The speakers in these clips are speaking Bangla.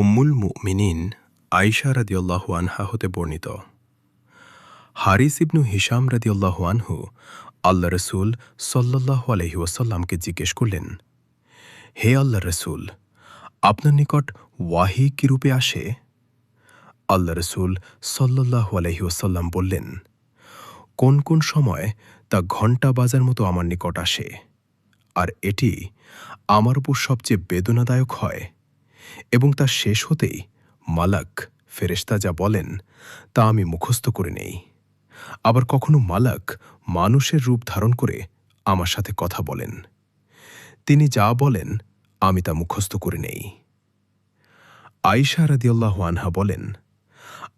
উম্মুল মুমিনিন আয়েশা রাদিয়াল্লাহু আনহা হতে বর্ণিত, হারিস ইবনু হিশাম রাদিয়াল্লাহু আনহু আল্লাহ রসুল সাল্লাল্লাহু আলাইহি ওয়াসাল্লামকে জিজ্ঞেস করলেন, হে আল্লাহ রসুল, আপনার নিকট ওয়াহি কি রূপে আসে? আল্লাহ রসুল সাল্লাল্লাহু আলাইহি ওয়াসাল্লাম বললেন, কোন কোন সময় তা ঘণ্টা বাজার মতো আমার নিকট আসে, আর এটি আমার উপর সবচেয়ে বেদনাদায়ক হয়, এবং তা শেষ হতেই মালাক ফেরেশতা যা বলেন তা আমি মুখস্থ করে নেই। আবার কখনো মালাক মানুষের রূপ ধারণ করে আমার সাথে কথা বলেন, তিনি যা বলেন আমি তা মুখস্থ করে নেই। আয়েশা রাদিয়াল্লাহু আনহা বলেন,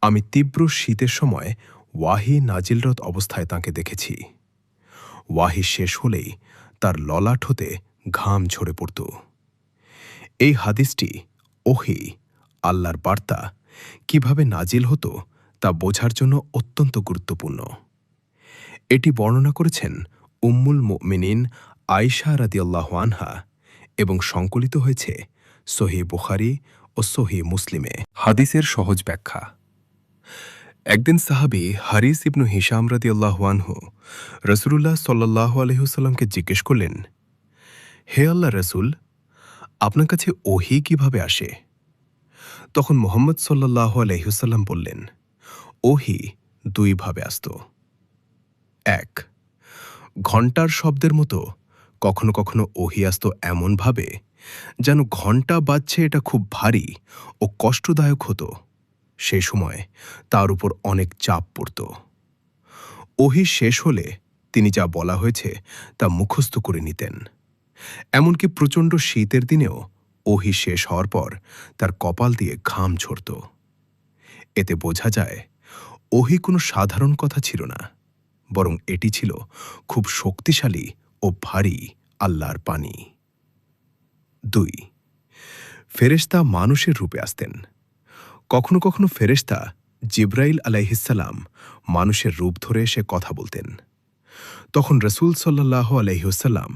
আমি তীব্র শীতের সময় ওয়াহি নাজিলরত অবস্থায় তাঁকে দেখেছি। ওয়াহি শেষ হলেই তার ললাট হতে ঘাম ঝরে পড়ত। এই হাদিসটি ওহি, আল্লাহর বার্তা, কিভাবে নাজিল হতো তা বোঝার জন্য অত্যন্ত গুরুত্বপূর্ণ। এটি বর্ণনা করেছেন উম্মুল মুমিনিন আয়েশা রাদিয়াল্লাহু আনহা এবং সংকলিত হয়েছে সহিহ বুখারী ও সহিহ মুসলিমে। হাদিসের সহজ ব্যাখ্যা। একদিন সাহাবী হারিস ইবনু হিশাম রাদিয়াল্লাহু আনহু রাসূলুল্লাহ সাল্লাল্লাহু আলাইহি ওয়াসাল্লামকে জিজ্ঞেস করলেন, হে আল্লাহ রসুল, আপনার কাছে ওহী কিভাবে আসে? তখন মুহাম্মদ সাল্লাল্লাহু আলাইহি ওয়াসাল্লাম বললেন, ওহী দুইভাবে আসত। এক, ঘণ্টার শব্দের মতো কখনো কখনো ওহী আসত এমনভাবে যেন ঘণ্টা বাজছে এটা খুব ভারী ও কষ্টদায়ক হতো। সে সময় তার উপর অনেক চাপ পড়ত। ওহী শেষ হলে তিনি যা বলা হয়েছে তা মুখস্থ করে নিতেন। এমনকি প্রচণ্ড শীতের দিনেও ওহী শেষ হওয়ার পর তার কপাল দিয়ে ঘাম ঝরত। এতে বোঝা যায় ওহী কোনো সাধারণ কথা ছিল না, বরং এটি ছিল খুব শক্তিশালী ও ভারী আল্লাহর বাণী। ২, ফেরেশতা মানুষের রূপে আসতেন। কখনো কখনো ফেরেশতা জিবরাইল আলাইহিসসালাম মানুষের রূপ ধরে এসে কথা বলতেন। তখন রাসূল সাল্লাল্লাহু আলাইহি ওয়াসাল্লাম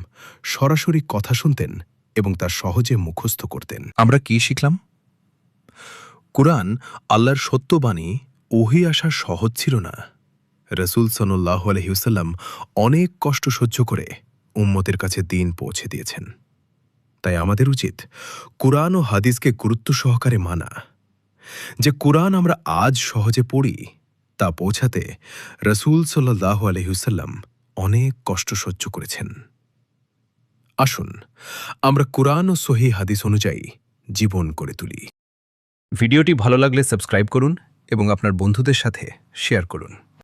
সরাসরি কথা শুনতেন এবং তা সহজে মুখস্থ করতেন। আমরা কি শিখলাম? কুরআন আল্লাহর সত্যবাণী, ওহী আসা সহজ ছিল না। রাসূল সাল্লাল্লাহু আলাইহি ওয়াসাল্লাম অনেক কষ্ট সহ্য করে উম্মতের কাছে দ্বীন পৌঁছে দিয়েছেন। তাই আমাদের উচিত কুরআন ও হাদিসকে গুরুত্ব সহকারে মানা। যে কুরআন আমরা আজ সহজে পড়ি তা পৌঁছাতে রাসূল সাল্লাল্লাহু আলাইহি ওয়াসাল্লাম অনেক কষ্ট সহ্য করেছেন। আসুন আমরা কুরআন ও সহিহ হাদিস অনুযায়ী জীবন গড়ে তুলি। ভিডিওটি ভালো লাগলে সাবস্ক্রাইব করুন এবং আপনার বন্ধুদের সাথে শেয়ার করুন।